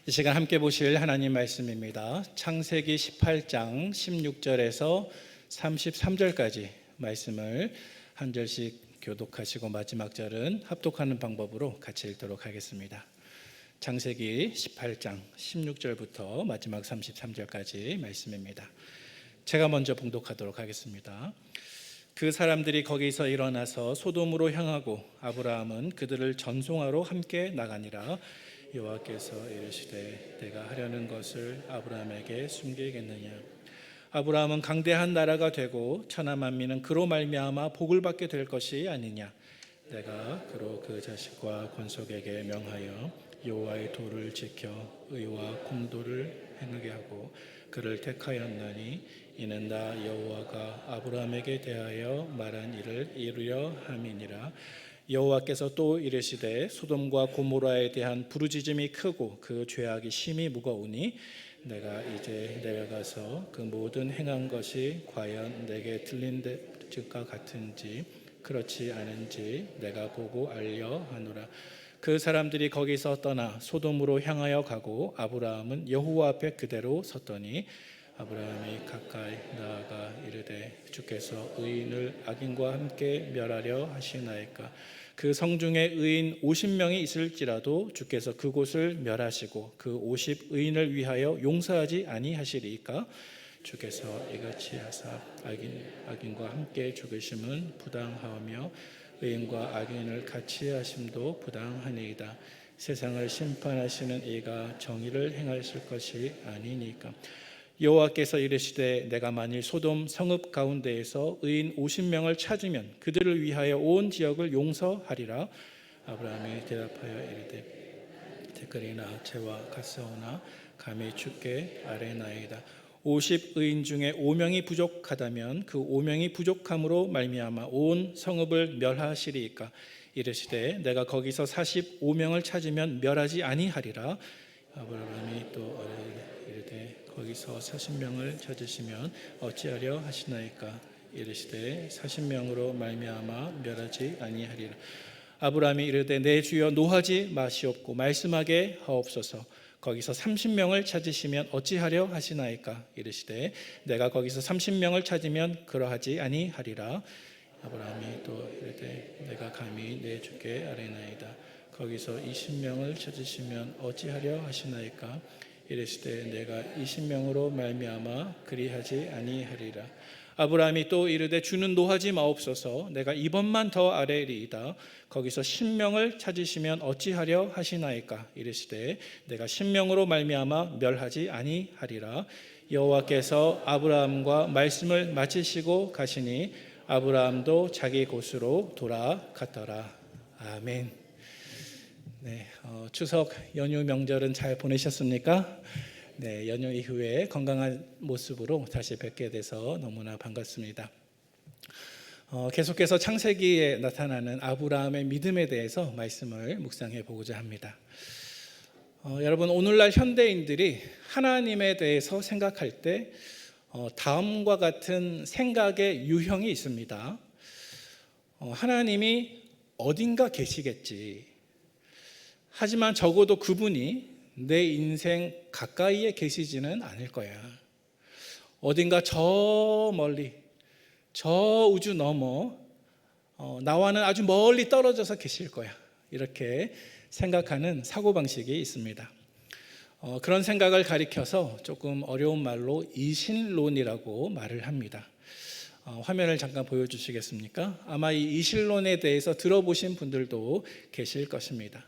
이 시간 함께 보실 하나님 말씀입니다. 창세기 18장 16절에서 33절까지 말씀을 한 절씩 교독하시고 마지막 절은 합독하는 방법으로 같이 읽도록 하겠습니다. 창세기 18장 16절부터 마지막 33절까지 말씀입니다. 제가 먼저 봉독하도록 하겠습니다. 그 사람들이 거기서 일어나서 소돔으로 향하고 아브라함은 그들을 전송하러 함께 나가니라. 여호와께서 이르시되 내가 하려는 것을 아브라함에게 숨기겠느냐. 아브라함은 강대한 나라가 되고 천하 만민은 그로 말미암아 복을 받게 될 것이 아니냐. 내가 그로 그 자식과 권속에게 명하여 여호와의 도를 지켜 의와 공도를 행하게 하고 그를 택하였나니 이는 나 여호와가 아브라함에게 대하여 말한 일을 이루려 함이니라. 여호와께서 또 이르시되 소돔과 고모라에 대한 부르짖음이 크고 그 죄악이 심히 무거우니 내가 이제 내려가서 그 모든 행한 것이 과연 내게 들린 것과 같은지 그렇지 않은지 내가 보고 알려 하노라. 그 사람들이 거기서 떠나 소돔으로 향하여 가고 아브라함은 여호와 앞에 그대로 섰더니 아브라함이 가까이 나아가 이르되 주께서 의인을 악인과 함께 멸하려 하시나이까. 그 성중에 의인 50명이 있을지라도 주께서 그곳을 멸하시고 그 50의인을 위하여 용서하지 아니하시리이까. 주께서 이같이 하사 악인과 함께 죽으심은 부당하며 의인과 악인을 같이 하심도 부당하니이다. 세상을 심판하시는 이가 정의를 행하실 것이 아니니까. 여호와께서 이르시되 내가 만일 소돔 성읍 가운데에서 의인 50명을 찾으면 그들을 위하여 온 지역을 용서하리라. 아브라함이 대답하여 이르되 댓글이나 채와 같사오나 감히 주께 아뢰나이다. 50의인 중에 5명이 부족하다면 그 5명이 부족함으로 말미암아 온 성읍을 멸하시리이까. 이르시되 내가 거기서 45명을 찾으면 멸하지 아니하리라. 아브라함이 또 이르되 거기서 40명을 찾으시면 어찌하려 하시나이까. 이르시되 40명으로 말미암아 멸하지 아니하리라. 아브라함이 이르되 내 주여 노하지 마시옵고 말씀하게 하옵소서. 거기서 30명을 찾으시면 어찌하려 하시나이까. 이르시되 내가 거기서 30명을 찾으면 그러하지 아니하리라. 아브라함이 또 이르되 내가 감히 내 주께 아뢰나이다. 거기서 20명을 찾으시면 어찌하려 하시나이까. 이르시되 내가 20명으로 말미암아 그리하지 아니하리라. 아브라함이 또 이르되 주는 노하지 마옵소서. 내가 이번만 더 아뢰리이다. 거기서 10명을 찾으시면 어찌하려 하시나이까. 이르시되 내가 10명으로 말미암아 멸하지 아니하리라. 여호와께서 아브라함과 말씀을 마치시고 가시니 아브라함도 자기 곳으로 돌아갔더라. 아멘. 네, 추석 연휴 명절은 잘 보내셨습니까? 네, 연휴 이후에 건강한 모습으로 다시 뵙게 돼서 너무나 반갑습니다. 계속해서 창세기에 나타나는 아브라함의 믿음에 대해서 말씀을 묵상해 보고자 합니다. 여러분, 오늘날 현대인들이 하나님에 대해서 생각할 때 다음과 같은 생각의 유형이 있습니다. 하나님이 어딘가 계시겠지. 하지만 적어도 그분이 내 인생 가까이에 계시지는 않을 거야. 어딘가 저 멀리, 저 우주 너머 나와는 아주 멀리 떨어져서 계실 거야. 이렇게 생각하는 사고방식이 있습니다. 그런 생각을 가리켜서 조금 어려운 말로 이신론이라고 말을 합니다. 화면을 잠깐 보여주시겠습니까? 아마 이 이신론에 대해서 들어보신 분들도 계실 것입니다.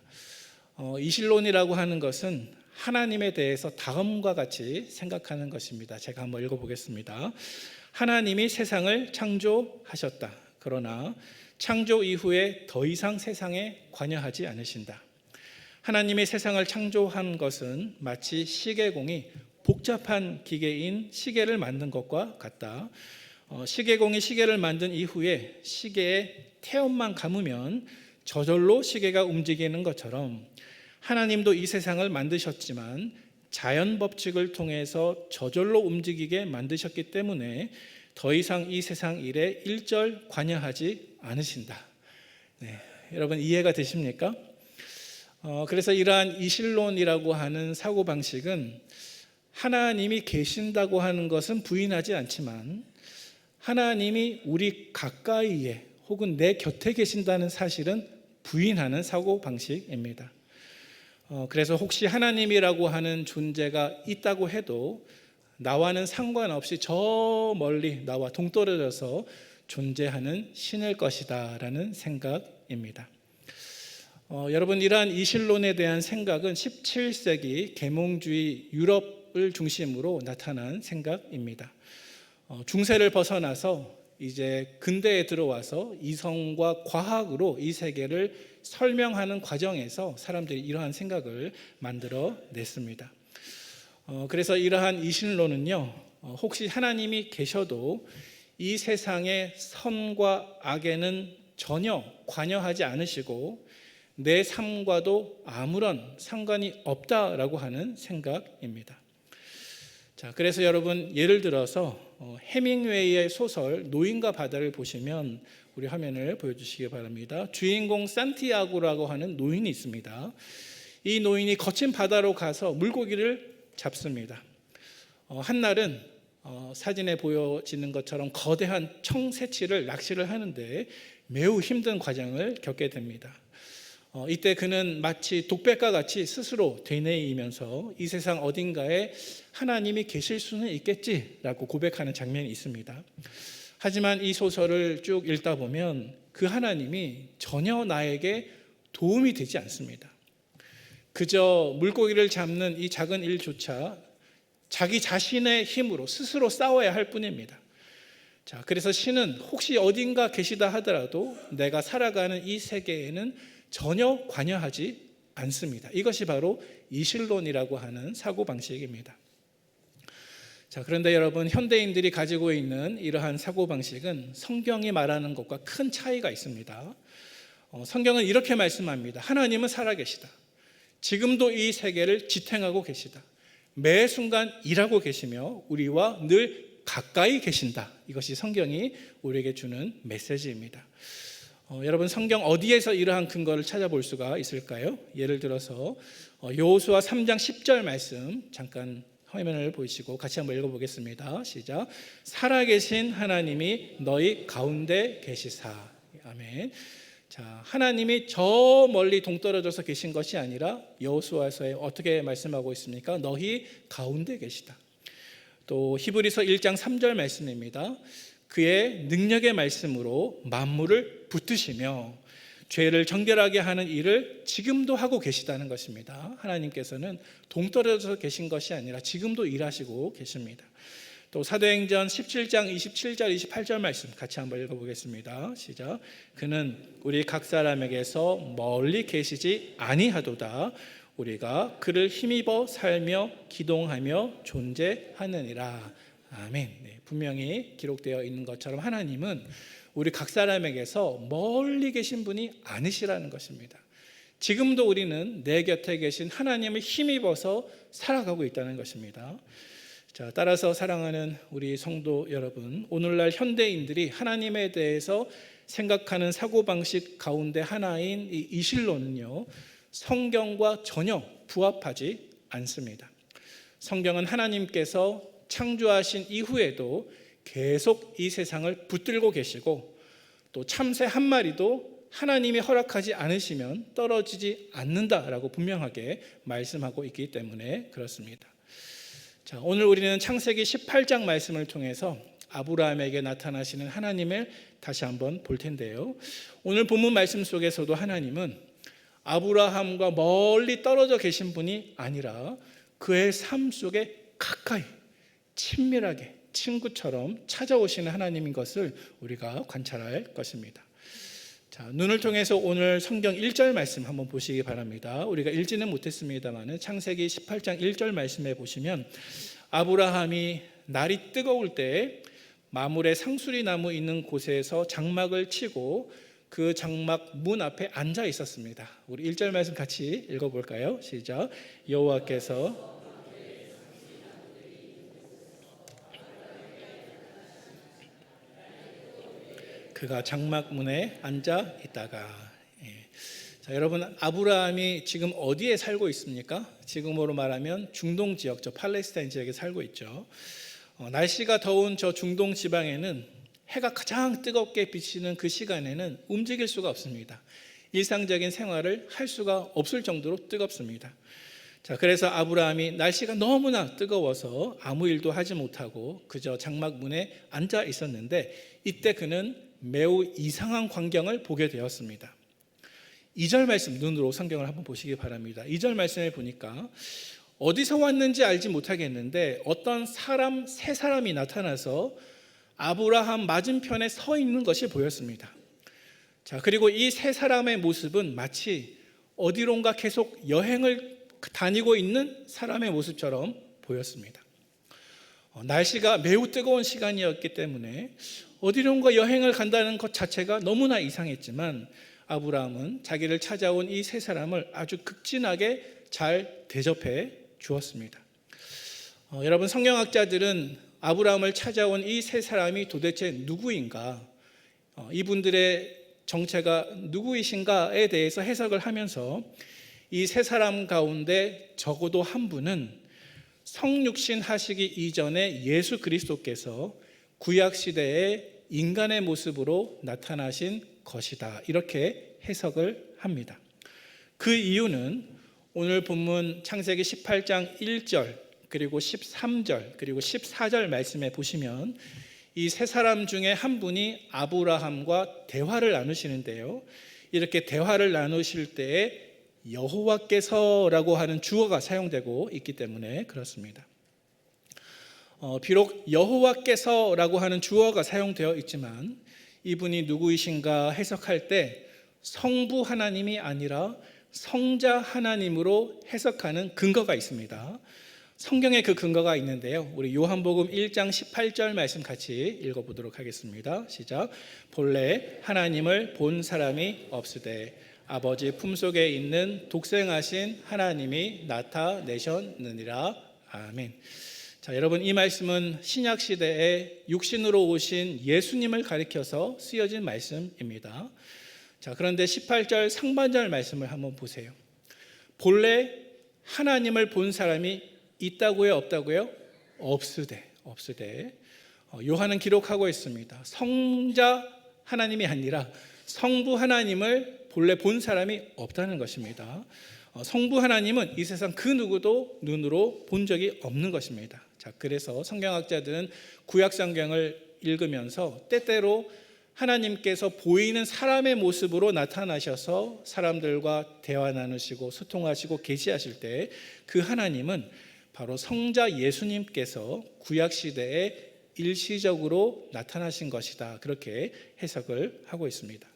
이신론이라고 하는 것은 하나님에 대해서 다음과 같이 생각하는 것입니다. 제가 한번 읽어보겠습니다. 하나님이 세상을 창조하셨다. 그러나 창조 이후에 더 이상 세상에 관여하지 않으신다. 하나님이 세상을 창조한 것은 마치 시계공이 복잡한 기계인 시계를 만든 것과 같다. 시계공이 시계를 만든 이후에 시계에 태엽만 감으면 저절로 시계가 움직이는 것처럼 하나님도 이 세상을 만드셨지만 자연 법칙을 통해서 저절로 움직이게 만드셨기 때문에 더 이상 이 세상 일에 일절 관여하지 않으신다. 네, 여러분 이해가 되십니까? 그래서 이러한 이신론이라고 하는 사고방식은 하나님이 계신다고 하는 것은 부인하지 않지만 하나님이 우리 가까이에 혹은 내 곁에 계신다는 사실은 부인하는 사고방식입니다. 그래서 혹시 하나님이라고 하는 존재가 있다고 해도 나와는 상관없이 저 멀리 나와 동떨어져서 존재하는 신일 것이다 라는 생각입니다. 여러분, 이러한 이신론에 대한 생각은 17세기 계몽주의 유럽을 중심으로 나타난 생각입니다. 중세를 벗어나서 이제 근대에 들어와서 이성과 과학으로 이 세계를 설명하는 과정에서 사람들이 이러한 생각을 만들어 냈습니다. 그래서 이러한 이신론은요, 혹시 하나님이 계셔도 이 세상의 선과 악에는 전혀 관여하지 않으시고 내 삶과도 아무런 상관이 없다라고 하는 생각입니다. 자, 그래서 여러분, 예를 들어서 해밍웨이의 소설 노인과 바다를 보시면 우리 화면을 보여주시기 바랍니다. 주인공 산티아고라고 하는 노인이 있습니다. 이 노인이 거친 바다로 가서 물고기를 잡습니다. 한날은 사진에 보여지는 것처럼 거대한 청새치를 낚시를 하는데 매우 힘든 과정을 겪게 됩니다. 이때 그는 마치 독백과 같이 스스로 되뇌이면서 이 세상 어딘가에 하나님이 계실 수는 있겠지라고 고백하는 장면이 있습니다. 하지만 이 소설을 쭉 읽다 보면 그 하나님이 전혀 나에게 도움이 되지 않습니다. 그저 물고기를 잡는 이 작은 일조차 자기 자신의 힘으로 스스로 싸워야 할 뿐입니다. 자, 그래서 신은 혹시 어딘가 계시다 하더라도 내가 살아가는 이 세계에는 전혀 관여하지 않습니다. 이것이 바로 이신론이라고 하는 사고방식입니다. 자, 그런데 여러분, 현대인들이 가지고 있는 이러한 사고방식은 성경이 말하는 것과 큰 차이가 있습니다. 성경은 이렇게 말씀합니다. 하나님은 살아계시다. 지금도 이 세계를 지탱하고 계시다. 매 순간 일하고 계시며 우리와 늘 가까이 계신다. 이것이 성경이 우리에게 주는 메시지입니다. 여러분, 성경 어디에서 이러한 근거를 찾아볼 수가 있을까요? 예를 들어서 여호수아 3장 10절 말씀 잠깐 화면을 보시고 같이 한번 읽어보겠습니다. 시작. 살아계신 하나님이 너희 가운데 계시사. 아멘. 자, 하나님이 저 멀리 동떨어져서 계신 것이 아니라 여호수아서에 어떻게 말씀하고 있습니까? 너희 가운데 계시다. 또 히브리서 1장 3절 말씀입니다. 그의 능력의 말씀으로 만물을 붙드시며 죄를 정결하게 하는 일을 지금도 하고 계시다는 것입니다. 하나님께서는 동떨어져서 계신 것이 아니라 지금도 일하시고 계십니다. 또 사도행전 17장 27절 28절 말씀 같이 한번 읽어보겠습니다. 시작. 그는 우리 각 사람에게서 멀리 계시지 아니하도다. 우리가 그를 힘입어 살며 기동하며 존재하느니라. 아멘. 네, 분명히 기록되어 있는 것처럼 하나님은 우리 각 사람에게서 멀리 계신 분이 아니시라는 것입니다. 지금도 우리는 내 곁에 계신 하나님을 힘입어서 살아가고 있다는 것입니다. 자, 따라서 사랑하는 우리 성도 여러분, 오늘날 현대인들이 하나님에 대해서 생각하는 사고방식 가운데 하나인 이 이신론은요, 성경과 전혀 부합하지 않습니다. 성경은 하나님께서 창조하신 이후에도 계속 이 세상을 붙들고 계시고 또 참새 한 마리도 하나님이 허락하지 않으시면 떨어지지 않는다라고 분명하게 말씀하고 있기 때문에 그렇습니다. 자, 오늘 우리는 창세기 18장 말씀을 통해서 아브라함에게 나타나시는 하나님을 다시 한번 볼 텐데요. 오늘 본문 말씀 속에서도 하나님은 아브라함과 멀리 떨어져 계신 분이 아니라 그의 삶 속에 가까이 친밀하게 친구처럼 찾아오시는 하나님인 것을 우리가 관찰할 것입니다. 자, 눈을 통해서 오늘 성경 1절 말씀 한번 보시기 바랍니다. 우리가 읽지는 못했습니다만 창세기 18장 1절 말씀에 보시면 아브라함이 날이 뜨거울 때 마물의 상수리 나무 있는 곳에서 장막을 치고 그 장막 문 앞에 앉아 있었습니다. 우리 1절 말씀 같이 읽어볼까요? 시작. 여호와께서 그가 장막 문에 앉아 있다가 자, 여러분, 아브라함이 지금 어디에 살고 있습니까? 지금으로 말하면 중동 지역, 저 팔레스타인 지역에 살고 있죠. 날씨가 더운 저 중동 지방에는 해가 가장 뜨겁게 비치는 그 시간에는 움직일 수가 없습니다. 일상적인 생활을 할 수가 없을 정도로 뜨겁습니다. 자, 그래서 아브라함이 날씨가 너무나 뜨거워서 아무 일도 하지 못하고 그저 장막 문에 앉아 있었는데, 이때 그는 매우 이상한 광경을 보게 되었습니다. 2절 말씀 눈으로 성경을 한번 보시기 바랍니다. 2절 말씀에 보니까 어디서 왔는지 알지 못하겠는데 어떤 세 사람이 나타나서 아브라함 맞은편에 서 있는 것이 보였습니다. 자, 그리고 이 세 사람의 모습은 마치 어디론가 계속 여행을 다니고 있는 사람의 모습처럼 보였습니다. 날씨가 매우 뜨거운 시간이었기 때문에 어디론가 여행을 간다는 것 자체가 너무나 이상했지만, 아브라함은 자기를 찾아온 이 세 사람을 아주 극진하게 잘 대접해 주었습니다. 여러분, 성경학자들은 아브라함을 찾아온 이 세 사람이 도대체 누구인가, 이분들의 정체가 누구이신가에 대해서 해석을 하면서 이 세 사람 가운데 적어도 한 분은 성육신 하시기 이전에 예수 그리스도께서 구약시대에 인간의 모습으로 나타나신 것이다, 이렇게 해석을 합니다. 그 이유는 오늘 본문 창세기 18장 1절 그리고 13절 그리고 14절 말씀에 보시면 이 세 사람 중에 한 분이 아브라함과 대화를 나누시는데요, 이렇게 대화를 나누실 때에 여호와께서라고 하는 주어가 사용되고 있기 때문에 그렇습니다. 비록 여호와께서라고 하는 주어가 사용되어 있지만 이분이 누구이신가 해석할 때 성부 하나님이 아니라 성자 하나님으로 해석하는 근거가 있습니다. 성경에 그 근거가 있는데요, 우리 요한복음 1장 18절 말씀 같이 읽어보도록 하겠습니다. 시작. 본래 하나님을 본 사람이 없으되 아버지 품속에 있는 독생하신 하나님이 나타내셨느니라. 아멘. 자, 여러분, 이 말씀은 신약 시대에 육신으로 오신 예수님을 가리켜서 쓰여진 말씀입니다. 자, 그런데 18절 상반절 말씀을 한번 보세요. 본래 하나님을 본 사람이 있다고요, 없다고요? 없으되. 요한은 기록하고 있습니다. 성자 하나님이 아니라 성부 하나님을 본래 본 사람이 없다는 것입니다. 성부 하나님은 이 세상 그 누구도 눈으로 본 적이 없는 것입니다. 자, 그래서 성경학자들은 구약 성경을 읽으면서 때때로 하나님께서 보이는 사람의 모습으로 나타나셔서 사람들과 대화 나누시고 소통하시고 계시하실 때 그 하나님은 바로 성자 예수님께서 구약 시대에 일시적으로 나타나신 것이다, 그렇게 해석을 하고 있습니다.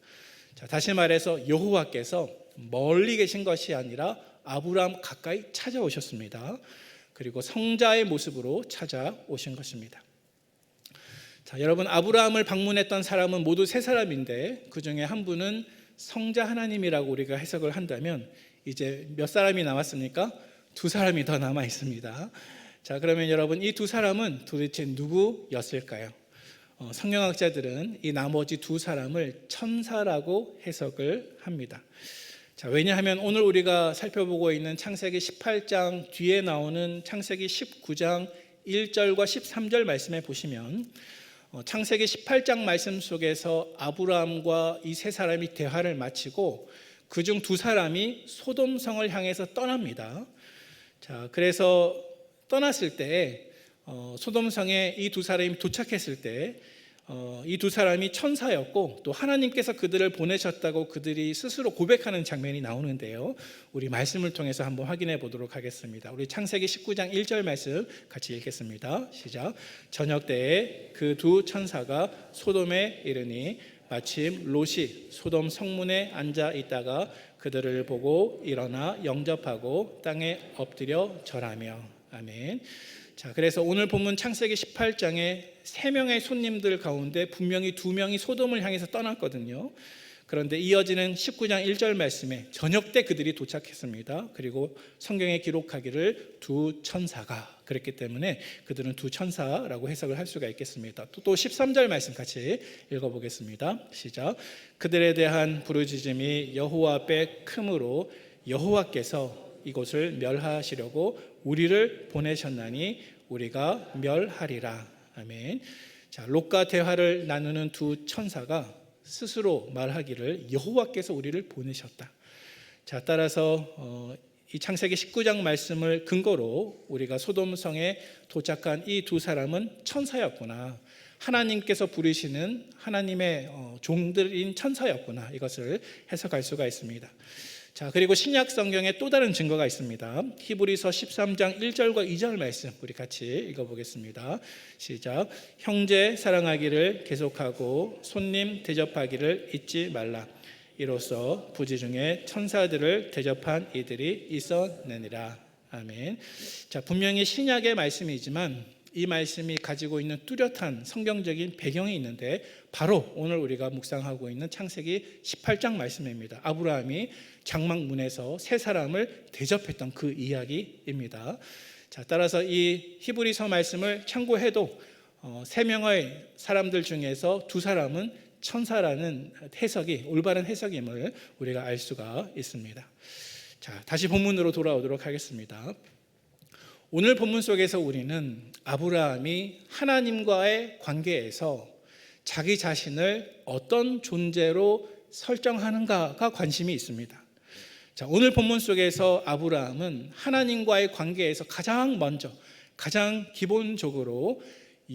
자, 다시 말해서 여호와께서 멀리 계신 것이 아니라 아브라함 가까이 찾아오셨습니다. 그리고 성자의 모습으로 찾아오신 것입니다. 자, 여러분, 아브라함을 방문했던 사람은 모두 세 사람인데 그 중에 한 분은 성자 하나님이라고 우리가 해석을 한다면 이제 몇 사람이 남았습니까? 두 사람이 더 남아 있습니다. 자, 그러면 여러분, 이 두 사람은 도대체 누구였을까요? 성경학자들은 이 나머지 두 사람을 천사라고 해석을 합니다. 자, 왜냐하면 오늘 우리가 살펴보고 있는 창세기 18장 뒤에 나오는 창세기 19장 1절과 13절 말씀에 보시면 창세기 18장 말씀 속에서 아브라함과 이 세 사람이 대화를 마치고 그중 두 사람이 소돔성을 향해서 떠납니다. 자, 그래서 떠났을 때 소돔성에 이 두 사람이 도착했을 때 이 두 사람이 천사였고 또 하나님께서 그들을 보내셨다고 그들이 스스로 고백하는 장면이 나오는데요, 우리 말씀을 통해서 한번 확인해 보도록 하겠습니다. 우리 창세기 19장 1절 말씀 같이 읽겠습니다. 시작. 저녁 때에 그 두 천사가 소돔에 이르니 마침 롯이 소돔 성문에 앉아 있다가 그들을 보고 일어나 영접하고 땅에 엎드려 절하며. 아멘. 자, 그래서 오늘 본문 창세기 18장에 3명의 손님들 가운데 분명히 2명이 소돔을 향해서 떠났거든요. 그런데 이어지는 19장 1절 말씀에 저녁 때 그들이 도착했습니다. 그리고 성경에 기록하기를 두 천사가 그랬기 때문에 그들은 두 천사라고 해석을 할 수가 있겠습니다. 또 13절 말씀 같이 읽어보겠습니다. 시작. 그들에 대한 부르짖음이 여호와 앞에 크므로 여호와께서 이곳을 멸하시려고 우리를 보내셨나니 우리가 멸하리라. 아멘. 자, 롯과 대화를 나누는 두 천사가 스스로 말하기를 여호와께서 우리를 보내셨다. 자, 따라서 이 창세기 19장 말씀을 근거로 우리가 소돔성에 도착한 이 두 사람은 천사였구나. 하나님께서 부르시는 하나님의 종들인 천사였구나. 이것을 해석할 수가 있습니다. 자, 그리고 신약 성경에 또 다른 증거가 있습니다. 히브리서 13장 1절과 2절 말씀 우리 같이 읽어보겠습니다. 시작. 형제 사랑하기를 계속하고 손님 대접하기를 잊지 말라. 이로써 부지 중에 천사들을 대접한 이들이 있었느니라. 아멘. 자, 분명히 신약의 말씀이지만 이 말씀이 가지고 있는 뚜렷한 성경적인 배경이 있는데 바로 오늘 우리가 묵상하고 있는 창세기 18장 말씀입니다. 아브라함이 장막문에서 세 사람을 대접했던 그 이야기입니다. 자, 따라서 이 히브리서 말씀을 참고해도 세 명의 사람들 중에서 두 사람은 천사라는 해석이 올바른 해석임을 우리가 알 수가 있습니다. 자, 다시 본문으로 돌아오도록 하겠습니다. 오늘 본문 속에서 우리는 아브라함이 하나님과의 관계에서 자기 자신을 어떤 존재로 설정하는가가 관심이 있습니다. 자, 오늘 본문 속에서 아브라함은 하나님과의 관계에서 가장 먼저, 가장 기본적으로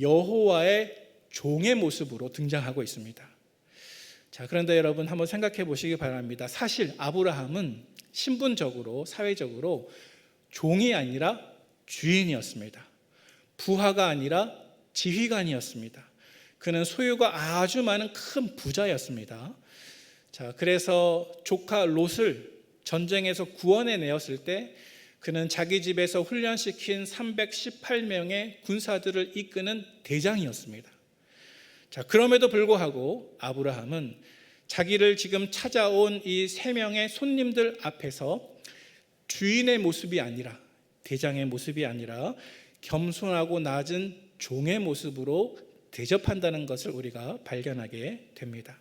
여호와의 종의 모습으로 등장하고 있습니다. 자, 그런데 여러분 한번 생각해 보시기 바랍니다. 사실 아브라함은 신분적으로, 사회적으로 종이 아니라 주인이었습니다. 부하가 아니라 지휘관이었습니다. 그는 소유가 아주 많은 큰 부자였습니다. 자, 그래서 조카 롯을 전쟁에서 구원해내었을 때 그는 자기 집에서 훈련시킨 318명의 군사들을 이끄는 대장이었습니다. 자, 그럼에도 불구하고 아브라함은 자기를 지금 찾아온 이 세 명의 손님들 앞에서 주인의 모습이 아니라, 대장의 모습이 아니라 겸손하고 낮은 종의 모습으로 대접한다는 것을 우리가 발견하게 됩니다.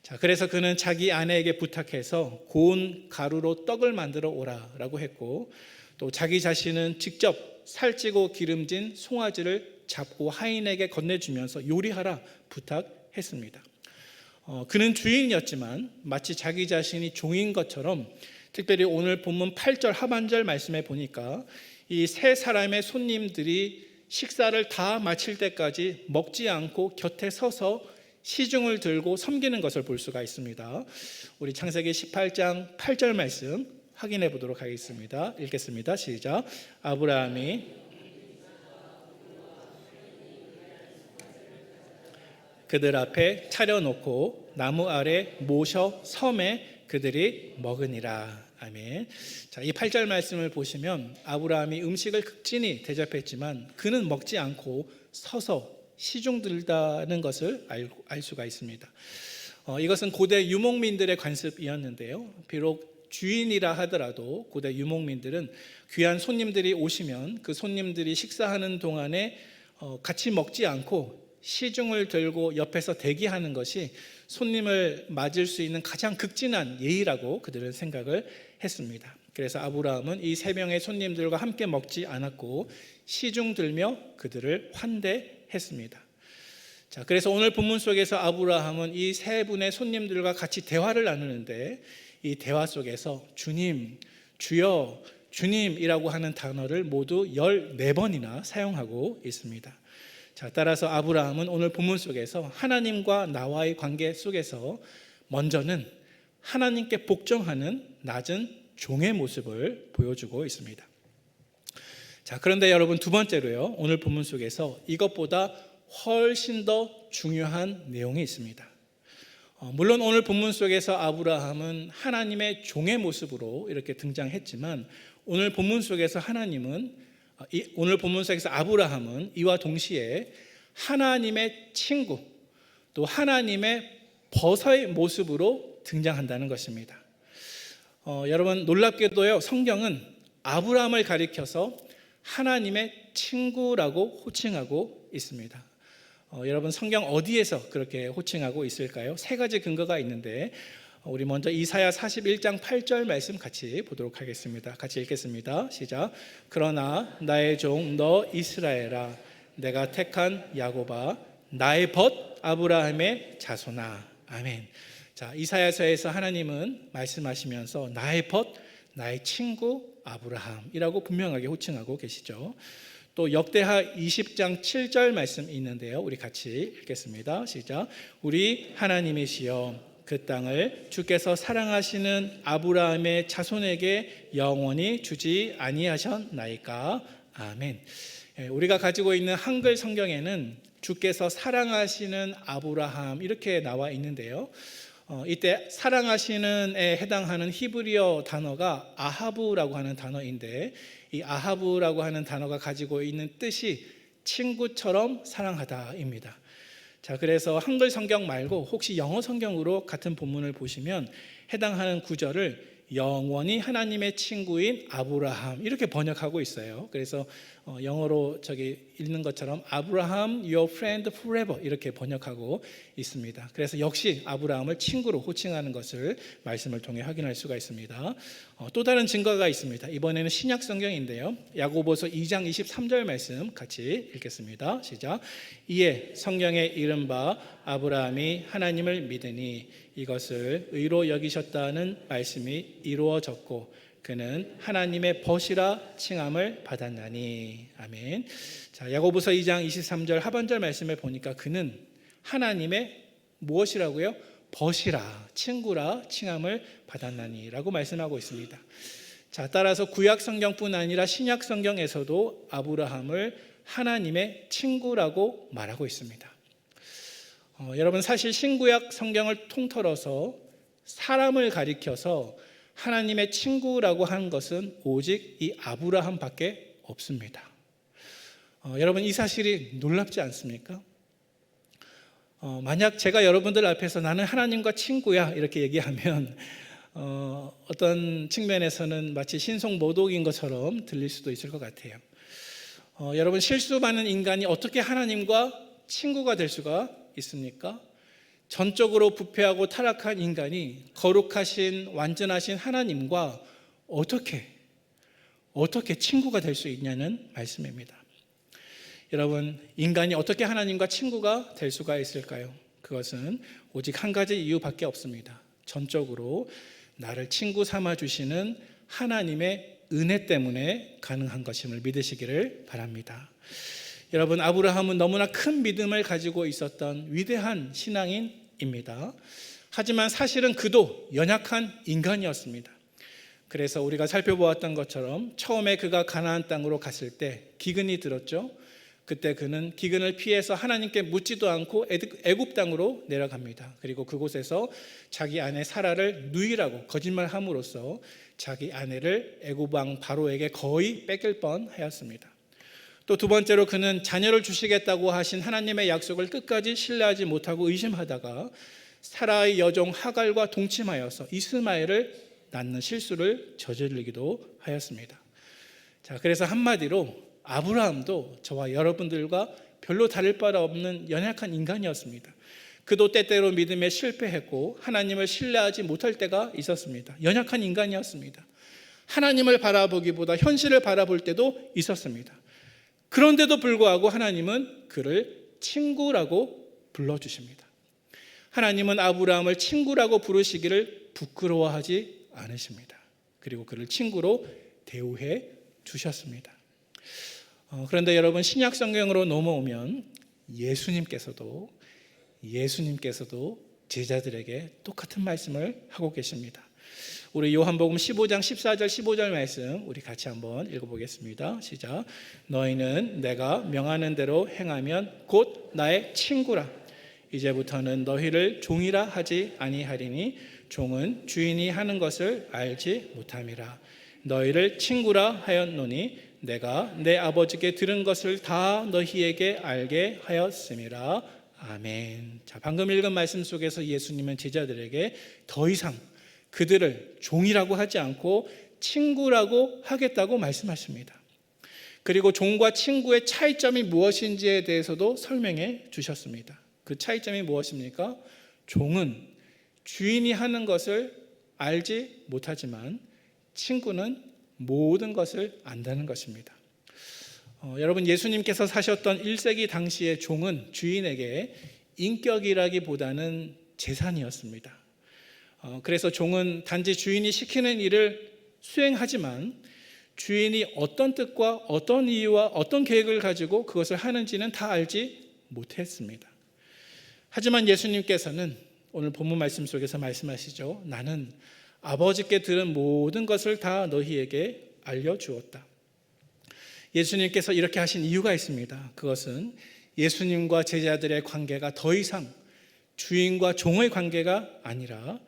자, 그래서 그는 자기 아내에게 부탁해서 고운 가루로 떡을 만들어 오라라고 했고, 또 자기 자신은 직접 살찌고 기름진 송아지를 잡고 하인에게 건네주면서 요리하라 부탁했습니다. 그는 주인이었지만 마치 자기 자신이 종인 것처럼, 특별히 오늘 본문 8절 하반절 말씀에 보니까 이 세 사람의 손님들이 식사를 다 마칠 때까지 먹지 않고 곁에 서서 시중을 들고 섬기는 것을 볼 수가 있습니다. 우리 창세기 18장 8절 말씀 확인해 보도록 하겠습니다. 읽겠습니다. 시작. 아브라함이 그들 앞에 차려놓고 나무 아래 모셔 섬에 그들이 먹으니라. 아멘. 자, 이 8절 말씀을 보시면 아브라함이 음식을 극진히 대접했지만 그는 먹지 않고 서서 시중 들다는 것을 알 수가 있습니다. 이것은 고대 유목민들의 관습이었는데요. 비록 주인이라 하더라도 고대 유목민들은 귀한 손님들이 오시면 그 손님들이 식사하는 동안에 같이 먹지 않고 시중을 들고 옆에서 대기하는 것이 손님을 맞을 수 있는 가장 극진한 예의라고 그들은 생각을 했습니다. 그래서 아브라함은 이 세 명의 손님들과 함께 먹지 않았고 시중 들며 그들을 환대했습니다. 자, 그래서 오늘 본문 속에서 아브라함은 이 세 분의 손님들과 같이 대화를 나누는데 이 대화 속에서 주님, 주여, 주님이라고 하는 단어를 모두 14번이나 사용하고 있습니다. 자, 따라서 아브라함은 오늘 본문 속에서 하나님과 나와의 관계 속에서 먼저는 하나님께 복종하는 낮은 종의 모습을 보여주고 있습니다. 자, 그런데 여러분 두 번째로요, 오늘 본문 속에서 이것보다 훨씬 더 중요한 내용이 있습니다. 물론 오늘 본문 속에서 아브라함은 하나님의 종의 모습으로 이렇게 등장했지만 오늘 본문 속에서 오늘 본문 속에서 아브라함은 이와 동시에 하나님의 친구, 또 하나님의 버서의 모습으로 등장한다는 것입니다. 여러분 놀랍게도요, 성경은 아브라함을 가리켜서 하나님의 친구라고 호칭하고 있습니다. 여러분 성경 어디에서 그렇게 호칭하고 있을까요? 세 가지 근거가 있는데 우리 먼저 이사야 41장 8절 말씀 같이 보도록 하겠습니다. 같이 읽겠습니다. 시작. 그러나 나의 종 너 이스라엘아, 내가 택한 야곱아, 나의 벗 아브라함의 자손아. 아멘. 자, 이사야서에서 하나님은 말씀하시면서 나의 벗, 나의 친구 아브라함이라고 분명하게 호칭하고 계시죠. 또 역대하 20장 7절 말씀 있는데요, 우리 같이 읽겠습니다. 시작. 우리 하나님이시여, 그 땅을 주께서 사랑하시는 아브라함의 자손에게 영원히 주지 아니하셨나이까. 아멘. 우리가 가지고 있는 한글 성경에는 주께서 사랑하시는 아브라함 이렇게 나와 있는데요, 이때 사랑하시는에 해당하는 히브리어 단어가 아하브라고 하는 단어인데, 이 아하브라고 하는 단어가 가지고 있는 뜻이 친구처럼 사랑하다입니다. 자, 그래서 한글 성경 말고 혹시 영어 성경으로 같은 본문을 보시면 해당하는 구절을 영원히 하나님의 친구인 아브라함 이렇게 번역하고 있어요. 그래서 영어로 읽는 것처럼 아브라함 your friend forever 이렇게 번역하고 있습니다. 그래서 역시 아브라함을 친구로 호칭하는 것을 말씀을 통해 확인할 수가 있습니다. 또 다른 증거가 있습니다. 이번에는 신약 성경인데요, 야고보서 2장 23절 말씀 같이 읽겠습니다. 시작. 이에 성경에 이른 바 아브라함이 하나님을 믿으니 이것을 의로 여기셨다는 말씀이 이루어졌고 그는 하나님의 벗이라 칭함을 받았나니. 아멘. 자, 야고보서 2장 23절 하반절 말씀에 보니까 그는 하나님의 무엇이라고요? 벗이라, 친구라 칭함을 받았나니라고 말씀하고 있습니다. 자, 따라서 구약 성경뿐 아니라 신약 성경에서도 아브라함을 하나님의 친구라고 말하고 있습니다. 여러분 사실 신구약 성경을 통틀어서 사람을 가리켜서 하나님의 친구라고 하는 것은 오직 이 아브라함밖에 없습니다. 여러분 이 사실이 놀랍지 않습니까? 만약 제가 여러분들 앞에서 나는 하나님과 친구야 이렇게 얘기하면 어떤 측면에서는 마치 신송모독인 것처럼 들릴 수도 있을 것 같아요. 여러분 실수 많은 인간이 어떻게 하나님과 친구가 될 수가 있습니까? 전적으로 부패하고 타락한 인간이 거룩하신 완전하신 하나님과 어떻게 친구가 될 수 있냐는 말씀입니다. 여러분 인간이 어떻게 하나님과 친구가 될 수가 있을까요? 그것은 오직 한 가지 이유밖에 없습니다. 전적으로 나를 친구 삼아 주시는 하나님의 은혜 때문에 가능한 것임을 믿으시기를 바랍니다. 여러분 아브라함은 너무나 큰 믿음을 가지고 있었던 위대한 신앙인입니다. 하지만 사실은 그도 연약한 인간이었습니다. 그래서 우리가 살펴보았던 것처럼 처음에 그가 가나안 땅으로 갔을 때 기근이 들었죠. 그때 그는 기근을 피해서 하나님께 묻지도 않고 애굽 땅으로 내려갑니다. 그리고 그곳에서 자기 아내 사라를 누이라고 거짓말함으로써 자기 아내를 애굽 왕 바로에게 거의 뺏길 뻔하였습니다. 또 두 번째로 그는 자녀를 주시겠다고 하신 하나님의 약속을 끝까지 신뢰하지 못하고 의심하다가 사라의 여종 하갈과 동침하여서 이스마엘을 낳는 실수를 저지르기도 하였습니다. 자, 그래서 한마디로 아브라함도 저와 여러분들과 별로 다를 바 없는 연약한 인간이었습니다. 그도 때때로 믿음에 실패했고 하나님을 신뢰하지 못할 때가 있었습니다. 연약한 인간이었습니다. 하나님을 바라보기보다 현실을 바라볼 때도 있었습니다. 그런데도 불구하고 하나님은 그를 친구라고 불러주십니다. 하나님은 아브라함을 친구라고 부르시기를 부끄러워하지 않으십니다. 그리고 그를 친구로 대우해 주셨습니다. 그런데 여러분 신약 성경으로 넘어오면 예수님께서도 제자들에게 똑같은 말씀을 하고 계십니다. 우리 요한복음 15장 14절 15절 말씀 우리 같이 한번 읽어보겠습니다. 시작. 너희는 내가 명하는 대로 행하면 곧 나의 친구라. 이제부터는 너희를 종이라 하지 아니하리니 종은 주인이 하는 것을 알지 못함이라. 너희를 친구라 하였노니 내가 내 아버지께 들은 것을 다 너희에게 알게 하였음이라. 아멘. 자, 방금 읽은 말씀 속에서 예수님은 제자들에게 더 이상 그들을 종이라고 하지 않고 친구라고 하겠다고 말씀하십니다. 그리고 종과 친구의 차이점이 무엇인지에 대해서도 설명해 주셨습니다. 그 차이점이 무엇입니까? 종은 주인이 하는 것을 알지 못하지만 친구는 모든 것을 안다는 것입니다. 여러분, 예수님께서 사셨던 1세기 당시의 종은 주인에게 인격이라기보다는 재산이었습니다. 그래서 종은 단지 주인이 시키는 일을 수행하지만 주인이 어떤 뜻과 어떤 이유와 어떤 계획을 가지고 그것을 하는지는 다 알지 못했습니다. 하지만 예수님께서는 오늘 본문 말씀 속에서 말씀하시죠. 나는 아버지께 들은 모든 것을 다 너희에게 알려주었다. 예수님께서 이렇게 하신 이유가 있습니다. 그것은 예수님과 제자들의 관계가 더 이상 주인과 종의 관계가 아니라,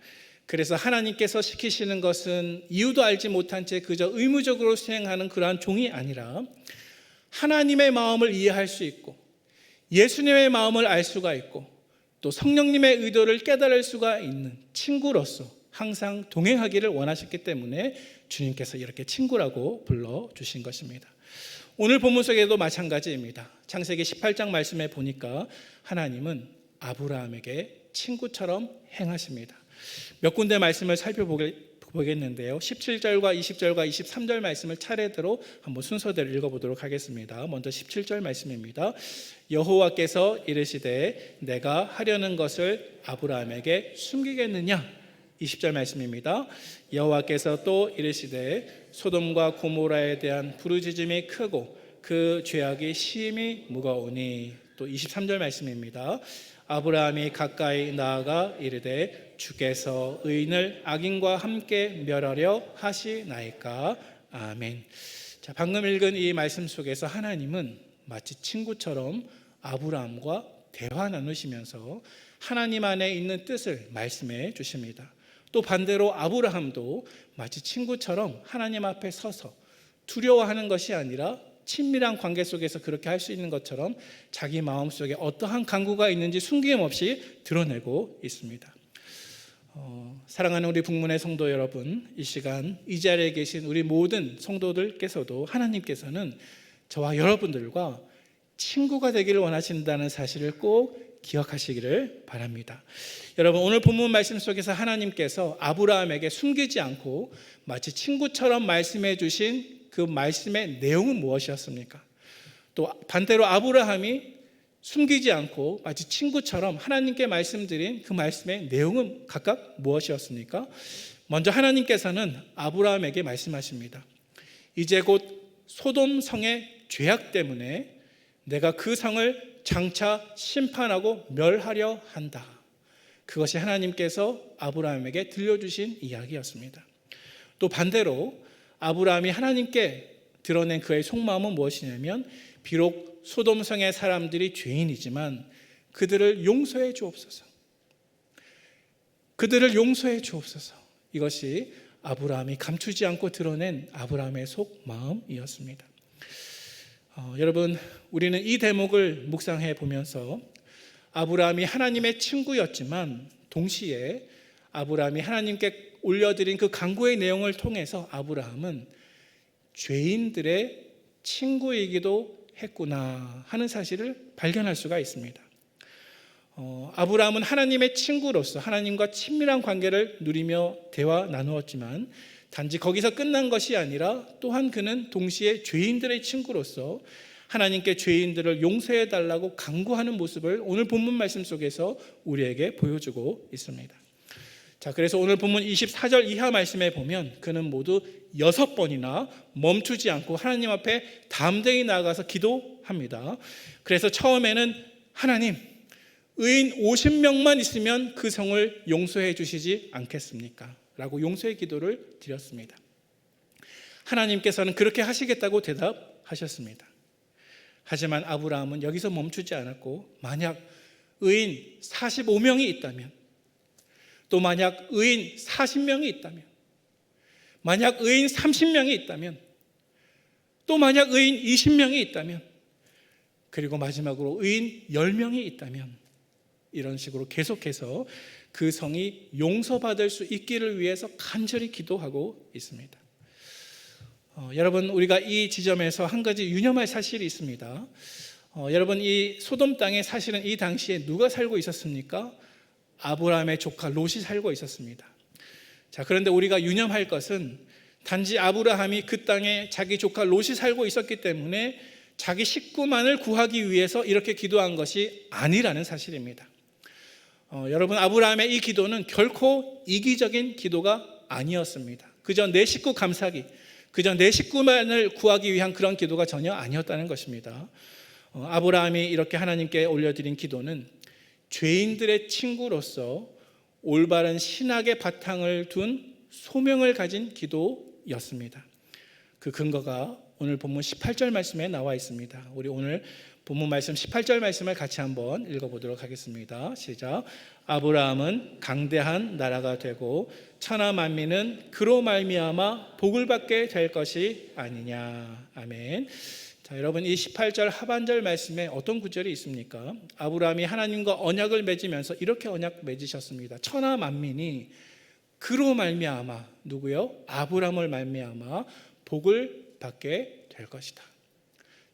그래서 하나님께서 시키시는 것은 이유도 알지 못한 채 그저 의무적으로 수행하는 그러한 종이 아니라 하나님의 마음을 이해할 수 있고 예수님의 마음을 알 수가 있고 또 성령님의 의도를 깨달을 수가 있는 친구로서 항상 동행하기를 원하셨기 때문에 주님께서 이렇게 친구라고 불러주신 것입니다. 오늘 본문 속에도 마찬가지입니다. 창세기 18장 말씀에 보니까 하나님은 아브라함에게 친구처럼 행하십니다. 몇 군데 말씀을 살펴보겠는데요. 17절과 20절과 23절 말씀을 차례대로 한번 순서대로 읽어보도록 하겠습니다. 먼저 17절 말씀입니다. 여호와께서 이르시되 내가 하려는 것을 아브라함에게 숨기겠느냐? 20절 말씀입니다. 여호와께서 또 이르시되 소돔과 고모라에 대한 부르짖음이 크고 그 죄악이 심히 무거우니. 또 23절 말씀입니다. 아브라함이 가까이 나아가 이르되 주께서 의인을 악인과 함께 멸하려 하시나이까. 아멘. 자, 방금 읽은 이 말씀 속에서 하나님은 마치 친구처럼 아브라함과 대화 나누시면서 하나님 안에 있는 뜻을 말씀해 주십니다. 또 반대로 아브라함도 마치 친구처럼 하나님 앞에 서서 두려워하는 것이 아니라 친밀한 관계 속에서 그렇게 할 수 있는 것처럼 자기 마음속에 어떠한 간구가 있는지 숨김없이 드러내고 있습니다. 사랑하는 우리 북문의 성도 여러분, 이 시간 이 자리에 계신 우리 모든 성도들께서도 하나님께서는 저와 여러분들과 친구가 되기를 원하신다는 사실을 꼭 기억하시기를 바랍니다. 여러분, 오늘 본문 말씀 속에서 하나님께서 아브라함에게 숨기지 않고 마치 친구처럼 말씀해 주신 그 말씀의 내용은 무엇이었습니까? 또 반대로 아브라함이 숨기지 않고 마치 친구처럼 하나님께 말씀드린 그 말씀의 내용은 각각 무엇이었습니까? 먼저 하나님께서는 아브라함에게 말씀하십니다. 이제 곧 소돔 성의 죄악 때문에 내가 그 성을 장차 심판하고 멸하려 한다. 그것이 하나님께서 아브라함에게 들려주신 이야기였습니다. 또 반대로 아브라함이 하나님께 드러낸 그의 속마음은 무엇이냐면 비록 소돔성의 사람들이 죄인이지만 그들을 용서해 주옵소서. 그들을 용서해 주옵소서. 이것이 아브라함이 감추지 않고 드러낸 아브라함의 속마음이었습니다. 여러분, 우리는 이 대목을 묵상해 보면서 아브라함이 하나님의 친구였지만 동시에 아브라함이 하나님께 올려드린 그 간구의 내용을 통해서 아브라함은 죄인들의 친구이기도 했구나 하는 사실을 발견할 수가 있습니다. 아브라함은 하나님의 친구로서 하나님과 친밀한 관계를 누리며 대화 나누었지만 단지 거기서 끝난 것이 아니라 또한 그는 동시에 죄인들의 친구로서 하나님께 죄인들을 용서해 달라고 간구하는 모습을 오늘 본문 말씀 속에서 우리에게 보여주고 있습니다. 자, 그래서 오늘 본문 24절 이하 말씀에 보면 그는 모두 6번이나 멈추지 않고 하나님 앞에 담대히 나아가서 기도합니다. 그래서 처음에는 하나님, 의인 50명만 있으면 그 성을 용서해 주시지 않겠습니까? 라고 용서의 기도를 드렸습니다. 하나님께서는 그렇게 하시겠다고 대답하셨습니다. 하지만 아브라함은 여기서 멈추지 않았고 만약 의인 45명이 있다면, 또 만약 의인 40명이 있다면, 만약 의인 30명이 있다면, 또 만약 의인 20명이 있다면, 그리고 마지막으로 의인 10명이 있다면 이런 식으로 계속해서 그 성이 용서받을 수 있기를 위해서 간절히 기도하고 있습니다. 여러분, 우리가 이 지점에서 한 가지 유념할 사실이 있습니다. 여러분, 이 소돔 땅에 사실은 이 당시에 누가 살고 있었습니까? 아브라함의 조카 롯이 살고 있었습니다. 자, 그런데 우리가 유념할 것은 단지 아브라함이 그 땅에 자기 조카 롯이 살고 있었기 때문에 자기 식구만을 구하기 위해서 이렇게 기도한 것이 아니라는 사실입니다. 여러분, 아브라함의 이 기도는 결코 이기적인 기도가 아니었습니다. 그저 내 식구 감싸기, 그저 내 식구만을 구하기 위한 그런 기도가 전혀 아니었다는 것입니다. 아브라함이 이렇게 하나님께 올려드린 기도는 죄인들의 친구로서 올바른 신학의 바탕을 둔 소명을 가진 기도였습니다. 그 근거가 오늘 본문 18절 말씀에 나와 있습니다. 우리 오늘 본문 말씀 18절 말씀을 같이 한번 읽어보도록 하겠습니다. 시작. 아브라함은 강대한 나라가 되고 천하 만민은 그로 말미암아 복을 받게 될 것이 아니냐. 아멘. 자, 여러분, 이 18절 하반절 말씀에 어떤 구절이 있습니까? 아브라함이 하나님과 언약을 맺으면서 이렇게 언약 맺으셨습니다. 천하 만민이 그로 말미암아, 누구요? 아브라함을 말미암아 복을 받게 될 것이다.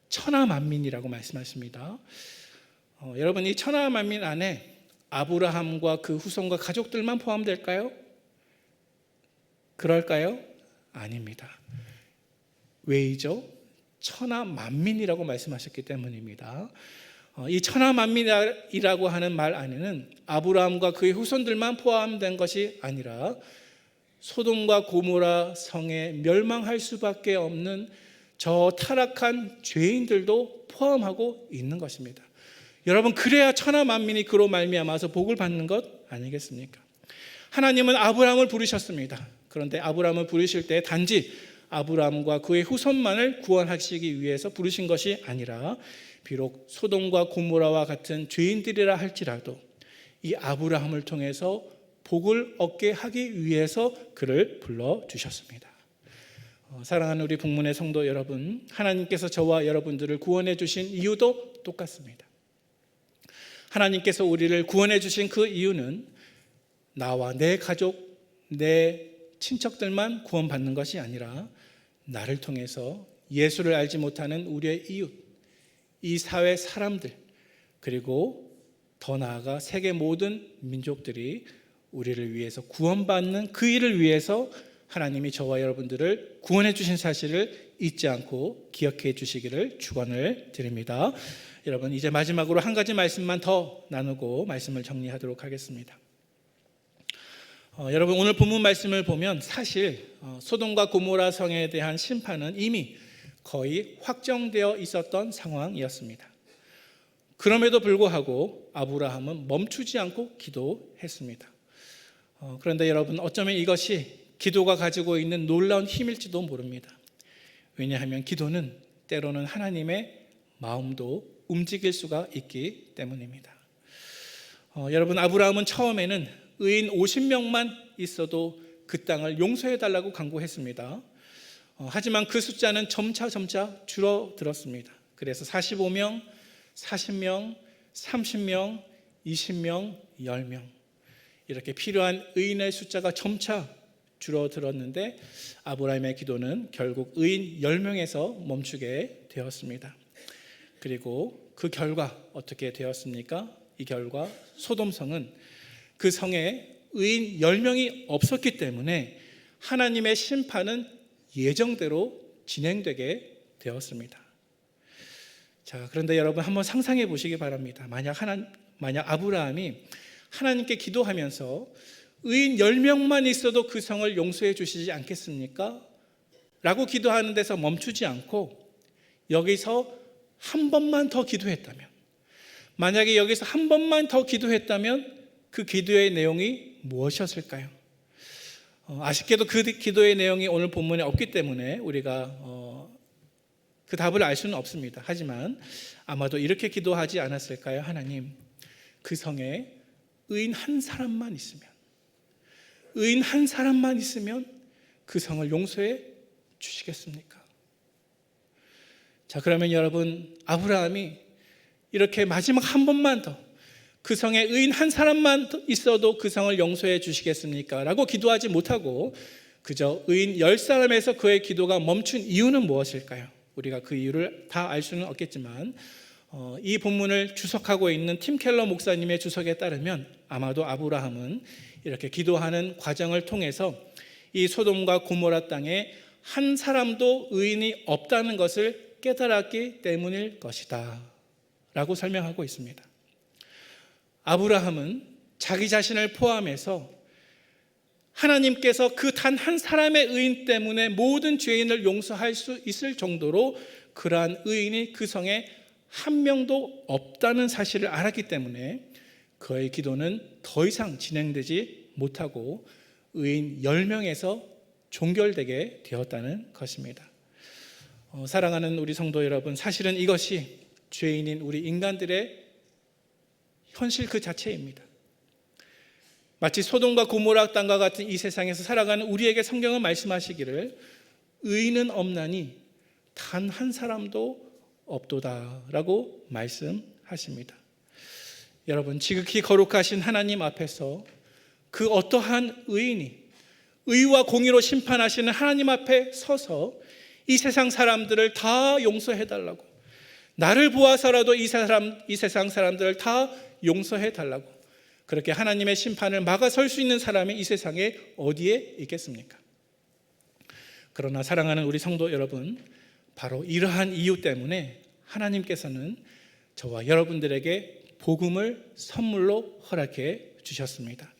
천하 만민이라고 말씀하십니다. 여러분, 이 천하 만민 안에 아브라함과 그 후손과 가족들만 포함될까요? 그럴까요? 아닙니다. 왜이죠? 천하 만민이라고 말씀하셨기 때문입니다. 이 천하 만민이라고 하는 말 안에는 아브라함과 그의 후손들만 포함된 것이 아니라 소돔과 고모라 성에 멸망할 수밖에 없는 저 타락한 죄인들도 포함하고 있는 것입니다. 여러분, 그래야 천하 만민이 그로 말미암아서 복을 받는 것 아니겠습니까? 하나님은 아브라함을 부르셨습니다. 그런데 아브라함을 부르실 때 단지 아브라함과 그의 후손만을 구원하시기 위해서 부르신 것이 아니라 비록 소돔과 고모라와 같은 죄인들이라 할지라도 이 아브라함을 통해서 복을 얻게 하기 위해서 그를 불러주셨습니다. 사랑하는 우리 북문의 성도 여러분, 하나님께서 저와 여러분들을 구원해 주신 이유도 똑같습니다. 하나님께서 우리를 구원해 주신 그 이유는 나와 내 가족, 내 친척들만 구원받는 것이 아니라 나를 통해서 예수를 알지 못하는 우리의 이웃, 이 사회 사람들, 그리고 더 나아가 세계 모든 민족들이 우리를 위해서 구원받는 그 일을 위해서 하나님이 저와 여러분들을 구원해 주신 사실을 잊지 않고 기억해 주시기를 축원을 드립니다. 여러분, 이제 마지막으로 한 가지 말씀만 더 나누고 말씀을 정리하도록 하겠습니다. 여러분, 오늘 본문 말씀을 보면 사실 소돔과 고모라 성에 대한 심판은 이미 거의 확정되어 있었던 상황이었습니다. 그럼에도 불구하고 아브라함은 멈추지 않고 기도했습니다. 그런데 여러분, 어쩌면 이것이 기도가 가지고 있는 놀라운 힘일지도 모릅니다. 왜냐하면 기도는 때로는 하나님의 마음도 움직일 수가 있기 때문입니다. 여러분, 아브라함은 처음에는 의인 50명만 있어도 그 땅을 용서해달라고 간구했습니다. 하지만 그 숫자는 점차 줄어들었습니다. 그래서 45명, 40명, 30명, 20명, 10명 이렇게 필요한 의인의 숫자가 점차 줄어들었는데 아브라함의 기도는 결국 의인 10명에서 멈추게 되었습니다. 그리고 그 결과 어떻게 되었습니까? 이 결과 소돔성은 그 성에 의인 10명이 없었기 때문에 하나님의 심판은 예정대로 진행되게 되었습니다. 자, 그런데 여러분 한번 상상해 보시기 바랍니다. 만약 아브라함이 하나님께 기도하면서 의인 10명만 있어도 그 성을 용서해 주시지 않겠습니까? 라고 기도하는 데서 멈추지 않고 여기서 한 번만 더 기도했다면, 만약에 여기서 한 번만 더 기도했다면 그 기도의 내용이 무엇이었을까요? 아쉽게도 그 기도의 내용이 오늘 본문에 없기 때문에 우리가 그 답을 알 수는 없습니다. 하지만 아마도 이렇게 기도하지 않았을까요? 하나님, 그 성에 의인 한 사람만 있으면 그 성을 용서해 주시겠습니까? 자, 그러면 여러분, 아브라함이 이렇게 마지막 한 번만 더 그 성에 의인 한 사람만 있어도 그 성을 용서해 주시겠습니까? 라고 기도하지 못하고 그저 의인 10사람에서 그의 기도가 멈춘 이유는 무엇일까요? 우리가 그 이유를 다 알 수는 없겠지만 이 본문을 주석하고 있는 팀 켈러 목사님의 주석에 따르면 아마도 아브라함은 이렇게 기도하는 과정을 통해서 이 소돔과 고모라 땅에 한 사람도 의인이 없다는 것을 깨달았기 때문일 것이다 라고 설명하고 있습니다. 아브라함은 자기 자신을 포함해서 하나님께서 그 단 한 사람의 의인 때문에 모든 죄인을 용서할 수 있을 정도로 그러한 의인이 그 성에 한 명도 없다는 사실을 알았기 때문에 그의 기도는 더 이상 진행되지 못하고 의인 10명에서 종결되게 되었다는 것입니다. 사랑하는 우리 성도 여러분, 사실은 이것이 죄인인 우리 인간들의 현실 그 자체입니다. 마치 소돔과 고모라 땅과 같은 이 세상에서 살아가는 우리에게 성경은 말씀하시기를 의인은 없나니 단 한 사람도 없도다라고 말씀하십니다. 여러분, 지극히 거룩하신 하나님 앞에서 그 어떠한 의인이 의와 공의로 심판하시는 하나님 앞에 서서 이 세상 사람들을 다 용서해달라고, 나를 보아서라도 이 세상 사람들을 다 용서해달라고, 그렇게 하나님의 심판을 막아설 수 있는 사람이 이 세상에 어디에 있겠습니까? 그러나 사랑하는 우리 성도 여러분, 바로 이러한 이유 때문에 하나님께서는 저와 여러분들에게 복음을 선물로 허락해 주셨습니다.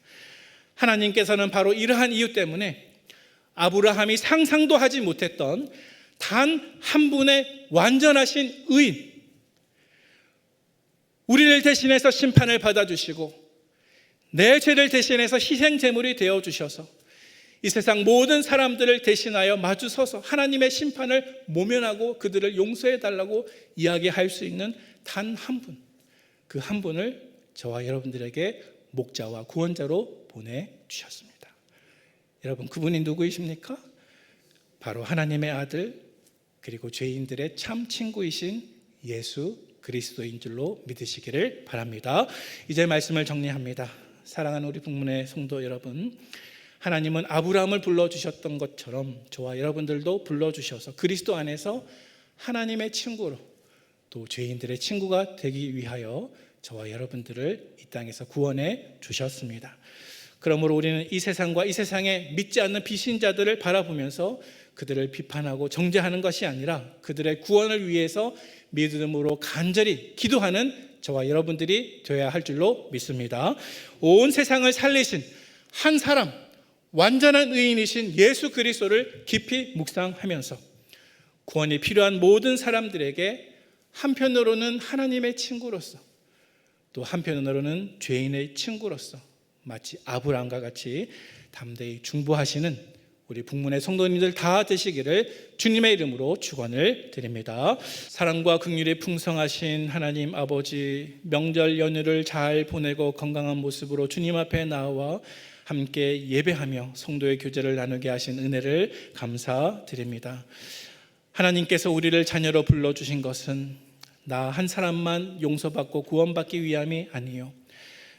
하나님께서는 바로 이러한 이유 때문에 아브라함이 상상도 하지 못했던 단 한 분의 완전하신 의인, 우리를 대신해서 심판을 받아주시고 내 죄를 대신해서 희생 제물이 되어주셔서 이 세상 모든 사람들을 대신하여 마주서서 하나님의 심판을 모면하고 그들을 용서해달라고 이야기할 수 있는 단 한 분, 그 한 분을 저와 여러분들에게 목자와 구원자로 보내주셨습니다. 여러분, 그분이 누구이십니까? 바로 하나님의 아들, 그리고 죄인들의 참 친구이신 예수 그리스도인 줄로 믿으시기를 바랍니다. 이제 말씀을 정리합니다. 사랑하는 우리 북문의 성도 여러분, 하나님은 아브라함을 불러주셨던 것처럼 저와 여러분들도 불러주셔서 그리스도 안에서 하나님의 친구로 또 죄인들의 친구가 되기 위하여 저와 여러분들을 이 땅에서 구원해 주셨습니다. 그러므로 우리는 이 세상과 이 세상에 믿지 않는 비신자들을 바라보면서 그들을 비판하고 정죄하는 것이 아니라 그들의 구원을 위해서 믿음으로 간절히 기도하는 저와 여러분들이 되어야 할 줄로 믿습니다. 온 세상을 살리신 한 사람, 완전한 의인이신 예수 그리스도를 깊이 묵상하면서 구원이 필요한 모든 사람들에게 한편으로는 하나님의 친구로서 또 한편으로는 죄인의 친구로서 마치 아브라함과 같이 담대히 중보하시는 우리 북문의 성도님들 다 되시기를 주님의 이름으로 축원을 드립니다. 사랑과 긍휼이 풍성하신 하나님 아버지, 명절 연휴를 잘 보내고 건강한 모습으로 주님 앞에 나와 함께 예배하며 성도의 교제를 나누게 하신 은혜를 감사드립니다. 하나님께서 우리를 자녀로 불러주신 것은 나 한 사람만 용서받고 구원받기 위함이 아니요,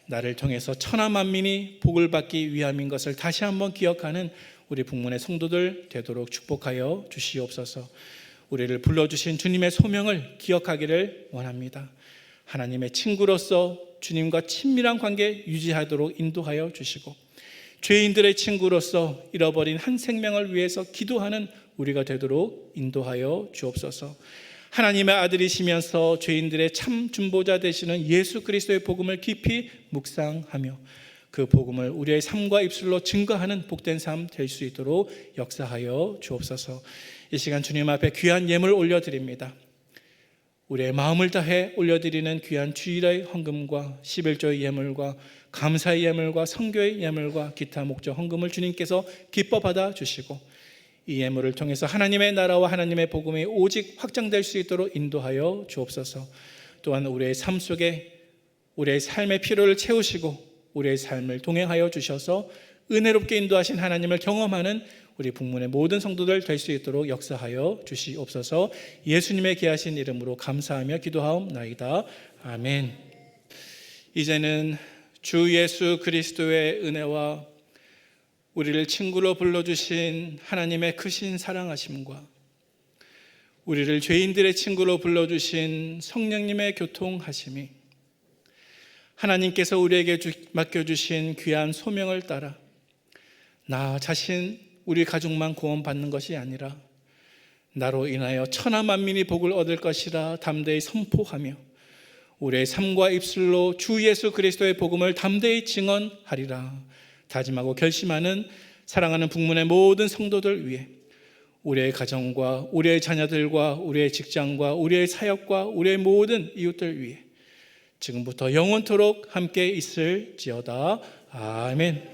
나를 통해서 천하 만민이 복을 받기 위함인 것을 다시 한번 기억하는 우리 북문의 성도들 되도록 축복하여 주시옵소서. 우리를 불러주신 주님의 소명을 기억하기를 원합니다. 하나님의 친구로서 주님과 친밀한 관계 유지하도록 인도하여 주시고 죄인들의 친구로서 잃어버린 한 생명을 위해서 기도하는 우리가 되도록 인도하여 주옵소서. 하나님의 아들이시면서 죄인들의 참 중보자 되시는 예수 그리스도의 복음을 깊이 묵상하며 그 복음을 우리의 삶과 입술로 증거하는 복된 삶 될 수 있도록 역사하여 주옵소서. 이 시간 주님 앞에 귀한 예물 올려드립니다. 우리의 마음을 다해 올려드리는 귀한 주일의 헌금과 11조의 예물과 감사의 예물과 선교의 예물과 기타 목적 헌금을 주님께서 기뻐 받아주시고 이 예물을 통해서 하나님의 나라와 하나님의 복음이 오직 확장될 수 있도록 인도하여 주옵소서. 또한 우리의 삶 속에 우리의 삶의 필요를 채우시고 우리의 삶을 동행하여 주셔서 은혜롭게 인도하신 하나님을 경험하는 우리 북문의 모든 성도들 될 수 있도록 역사하여 주시옵소서. 예수님의 귀하신 이름으로 감사하며 기도하옵나이다. 아멘. 이제는 주 예수 그리스도의 은혜와 우리를 친구로 불러주신 하나님의 크신 사랑하심과 우리를 죄인들의 친구로 불러주신 성령님의 교통하심이 하나님께서 우리에게 맡겨주신 귀한 소명을 따라 나 자신 우리 가족만 구원받는 것이 아니라 나로 인하여 천하 만민이 복을 얻을 것이라 담대히 선포하며 우리의 삶과 입술로 주 예수 그리스도의 복음을 담대히 증언하리라 다짐하고 결심하는 사랑하는 북문의 모든 성도들 위해 우리의 가정과 우리의 자녀들과 우리의 직장과 우리의 사역과 우리의 모든 이웃들 위해 지금부터 영원토록 함께 있을지어다. 아멘.